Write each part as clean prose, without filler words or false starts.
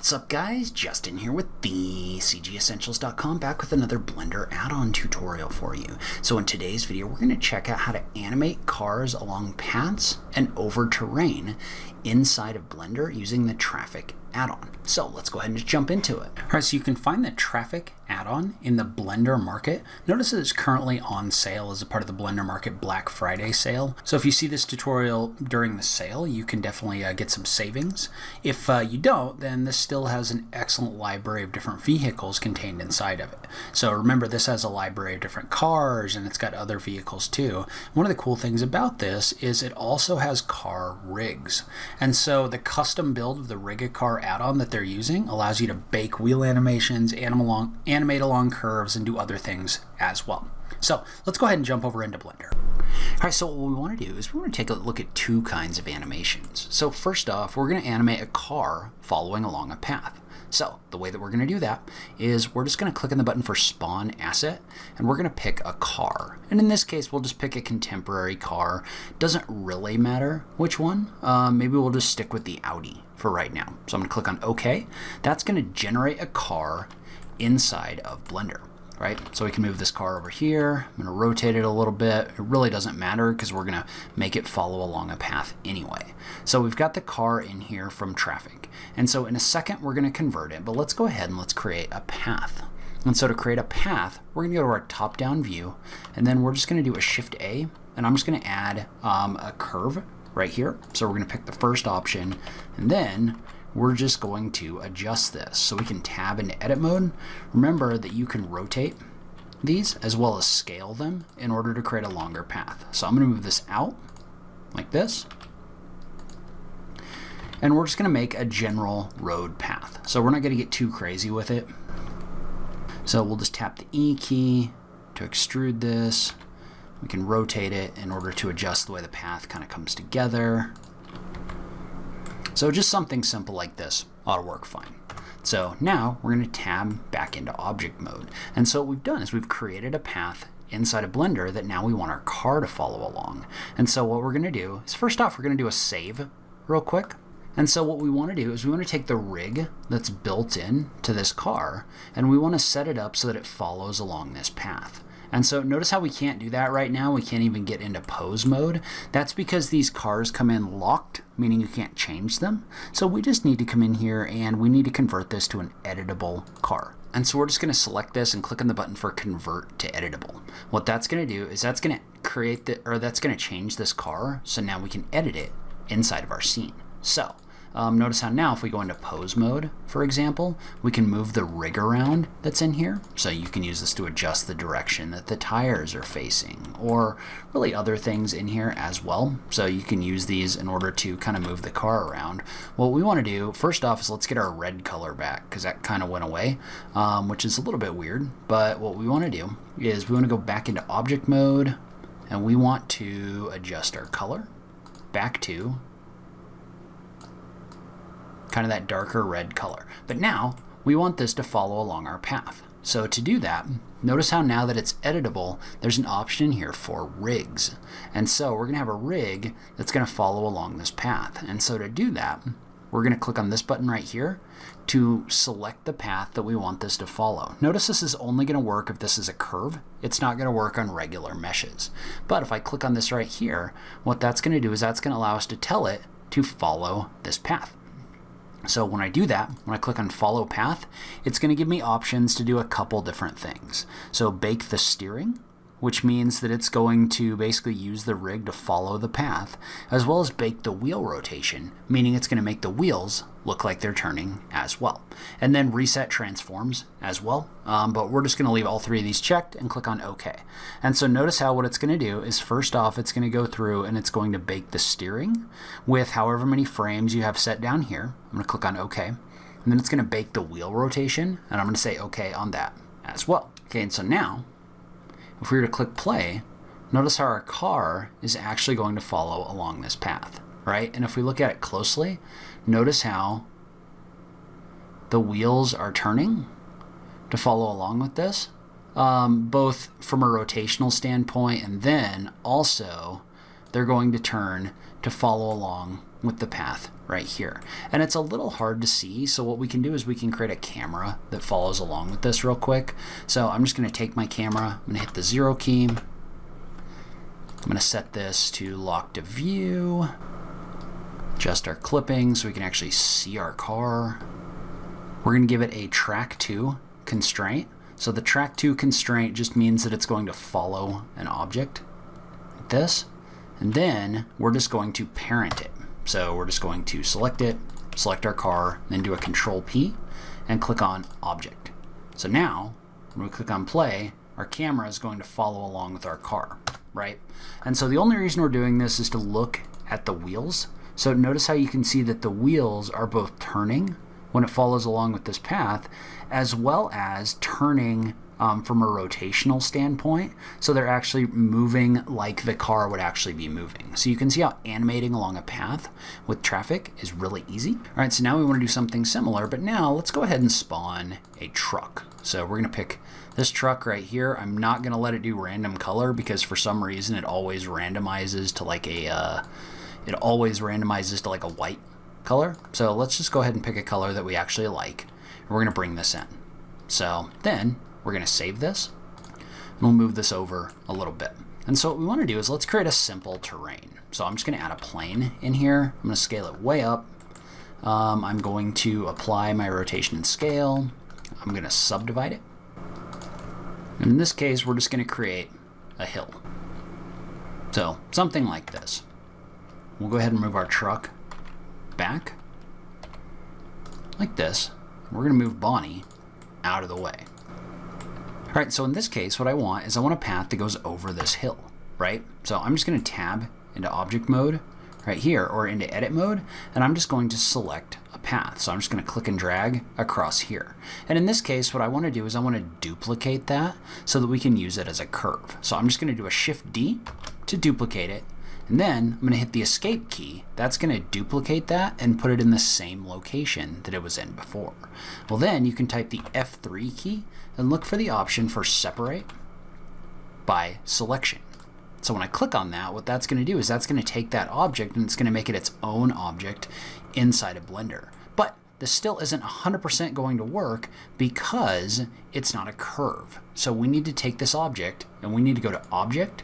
What's up guys, Justin here with the CGEssentials.com, back with another Blender add-on tutorial for you. So in today's video we're going to check out how to animate cars along paths and over terrain inside of Blender using the Traffiq add-on. So let's go ahead and just jump into it. Alright, so you can find the Traffiq add-on in the Blender Market. Notice that it's currently on sale as a part of the Blender Market Black Friday sale. So if you see this tutorial during the sale, you can definitely get some savings. If you don't, then this still has an excellent library of different vehicles contained inside of it. So remember, this has a library of different cars and it's got other vehicles too. One of the cool things about this is it also has car rigs. And so the custom build of the Rig a Car add-on that they're using allows you to bake wheel animations, animate along curves, and do other things as well. So let's go ahead and jump over into Blender. Alright, so what we want to do is we want to take a look at two kinds of animations. So first off, we're going to animate a car following along a path. So the way that we're going to do that is we're just going to click on the button for Spawn Asset, and we're going to pick a car. And in this case, we'll just pick a contemporary car. Doesn't really matter which one. Maybe we'll just stick with the Audi for right now. So I'm going to click on OK. That's going to generate a car inside of Blender. Right? So we can move this car over here. I'm going to rotate it a little bit. It really doesn't matter because we're going to make it follow along a path anyway. So we've got the car in here from Traffiq. And so in a second we're going to convert it, but let's go ahead and let's create a path. And so to create a path, we're going to go to our top-down view, and then we're just going to do a Shift A, and I'm just going to add a curve right here. So we're going to pick the first option, and then we're just going to adjust this. So we can tab into edit mode. Remember that you can rotate these as well as scale them in order to create a longer path. So I'm going to move this out like this. And we're just going to make a general road path. So we're not going to get too crazy with it. So we'll just tap the E key to extrude this. We can rotate it in order to adjust the way the path kind of comes together. So just something simple like this ought to work fine. So now we're going to tab back into object mode. And so what we've done is we've created a path inside of Blender that now we want our car to follow along. And so what we're going to do is, first off, we're going to do a save real quick. And so what we want to do is we want to take the rig that's built in to this car, and we want to set it up so that it follows along this path. And so notice how we can't do that right now. We can't even get into pose mode. That's because these cars come in locked, meaning you can't change them. So we just need to come in here and we need to convert this to an editable car. And so we're just going to select this and click on the button for convert to editable. What that's going to do is that's going to change this car, so now we can edit it inside of our scene. So notice how now if we go into pose mode, for example, we can move the rig around that's in here. So you can use this to adjust the direction that the tires are facing, or really other things in here as well. So you can use these in order to kind of move the car around. What we want to do first off is let's get our red color back, because that kind of went away, which is a little bit weird. But what we want to do is we want to go back into object mode, and we want to adjust our color back to kind of that darker red color. But now we want this to follow along our path. So to do that, notice how now that it's editable, there's an option here for rigs. And so we're going to have a rig that's going to follow along this path. And so to do that, we're going to click on this button right here to select the path that we want this to follow. Notice this is only going to work if this is a curve. It's not going to work on regular meshes. But if I click on this right here, what that's going to do is that's going to allow us to tell it to follow this path. So when I do that, when I click on follow path, it's going to give me options to do a couple different things. So bake the steering, which means that it's going to basically use the rig to follow the path, as well as bake the wheel rotation, meaning it's going to make the wheels look like they're turning as well. And then reset transforms as well, but we're just going to leave all three of these checked and click on OK. And so notice how what it's going to do is, first off, it's going to go through and it's going to bake the steering with however many frames you have set down here. I'm going to click on OK. And then it's going to bake the wheel rotation, and I'm going to say OK on that as well. Okay, and so now if we were to click play, notice how our car is actually going to follow along this path, right? And if we look at it closely, notice how the wheels are turning to follow along with this, both from a rotational standpoint, and then also they're going to turn to follow along with the path right here. And it's a little hard to see, so what we can do is we can create a camera that follows along with this real quick. So I'm just going to take my camera, I'm going to hit the 0 key, I'm going to set this to lock to view, adjust our clipping so we can actually see our car. We're going to give it a track 2 constraint. So the track 2 constraint just means that it's going to follow an object like this, and then we're just going to parent it. So we're just going to select it, select our car, then do a Control P and click on Object. So now when we click on play, our camera is going to follow along with our car, right? And so the only reason we're doing this is to look at the wheels. So notice how you can see that the wheels are both turning when it follows along with this path, as well as turning from a rotational standpoint. So they're actually moving like the car would actually be moving. So you can see how animating along a path with Traffiq is really easy. All right, so now we want to do something similar, but now let's go ahead and spawn a truck. So we're going to pick this truck right here. I'm not going to let it do random color because for some reason it always randomizes to like a white color. So let's just go ahead and pick a color that we actually like, and we're going to bring this in. So then we're going to save this, and we'll move this over a little bit. And so what we want to do is let's create a simple terrain. So I'm just going to add a plane in here. I'm going to scale it way up. I'm going to apply my rotation and scale. I'm going to subdivide it. And in this case, we're just going to create a hill. So something like this. We'll go ahead and move our truck back like this. We're going to move Bonnie out of the way. All right, so in this case, what I want is I want a path that goes over this hill, right? So I'm just going to tab into object mode right here, or into edit mode, and I'm just going to select a path. So I'm just going to click and drag across here. And in this case, what I want to do is I want to duplicate that so that we can use it as a curve. So I'm just going to do a Shift D to duplicate it. And then I'm going to hit the escape key. That's going to duplicate that and put it in the same location that it was in before. Well, then you can type the F3 key and look for the option for separate by selection. So when I click on that, what that's going to do is that's going to take that object and it's going to make it its own object inside of Blender. But this still isn't 100% going to work because it's not a curve. So we need to take this object and we need to go to Object,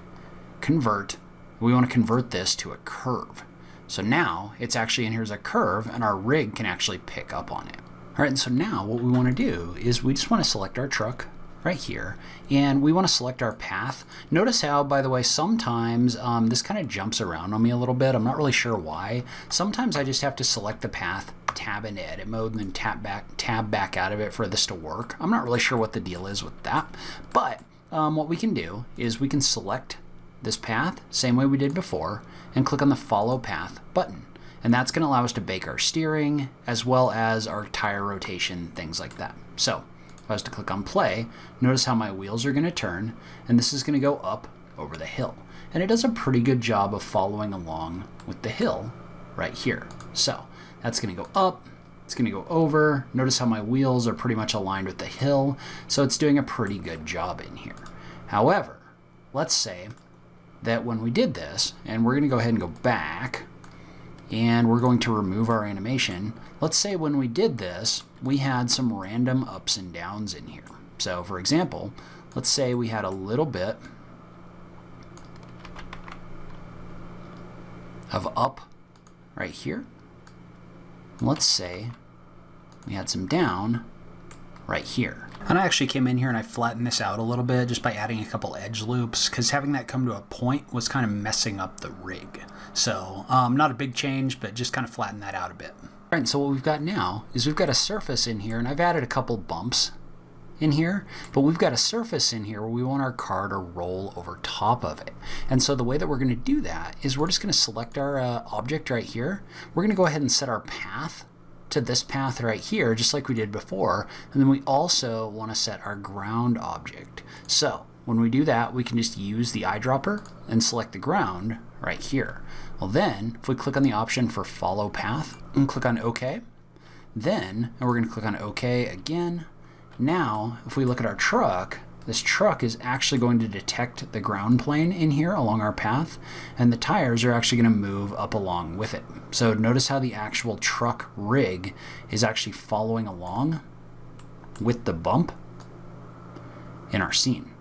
Convert. We want to convert this to a curve. So now it's actually in here as a curve and our rig can actually pick up on it. All right, and so now what we want to do is we just want to select our truck right here and we want to select our path. Notice how, by the way, sometimes this kind of jumps around on me a little bit. I'm not really sure why. Sometimes I just have to select the path, tab into edit mode, and then tab back out of it for this to work. I'm not really sure what the deal is with that, but what we can do is we can select this path, same way we did before, and click on the Follow Path button. And that's going to allow us to bake our steering as well as our tire rotation, things like that. So if I was to click on play, notice how my wheels are going to turn, and this is going to go up over the hill. And it does a pretty good job of following along with the hill right here. So that's going to go up, it's going to go over. Notice how my wheels are pretty much aligned with the hill, so it's doing a pretty good job in here. However, let's say that when we did this, and we're going to go ahead and go back, and we're going to remove our animation. Let's say when we did this, we had some random ups and downs in here. So for example, let's say we had a little bit of up right here. Let's say we had some down right here. And I actually came in here and I flattened this out a little bit just by adding a couple edge loops, because having that come to a point was kind of messing up the rig. So not a big change, but just kind of flatten that out a bit. All right, so what we've got now is we've got a surface in here, and I've added a couple bumps in here, but we've got a surface in here where we want our car to roll over top of it. And so the way that we're going to do that is we're just going to select our object right here. We're going to go ahead and set our path to this path right here, just like we did before. And then we also want to set our ground object. So when we do that, we can just use the eyedropper and select the ground right here. Well then, if we click on the option for follow path and click on OK, then we're going to click on OK again. Now, if we look at our truck, this truck is actually going to detect the ground plane in here along our path, and the tires are actually going to move up along with it. So notice how the actual truck rig is actually following along with the bump in our scene,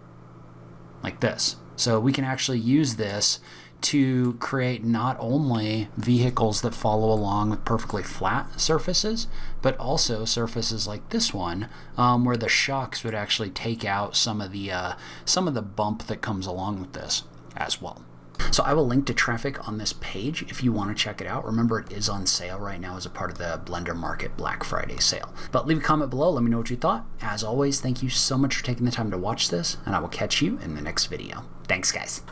like this. So we can actually use this to create not only vehicles that follow along with perfectly flat surfaces, but also surfaces like this one, where the shocks would actually take out some of the bump that comes along with this as well. So I will link to Traffiq on this page if you want to check it out. Remember, it is on sale right now as a part of the Blender Market Black Friday sale. But leave a comment below, let me know what you thought. As always, thank you so much for taking the time to watch this, and I will catch you in the next video. Thanks, guys.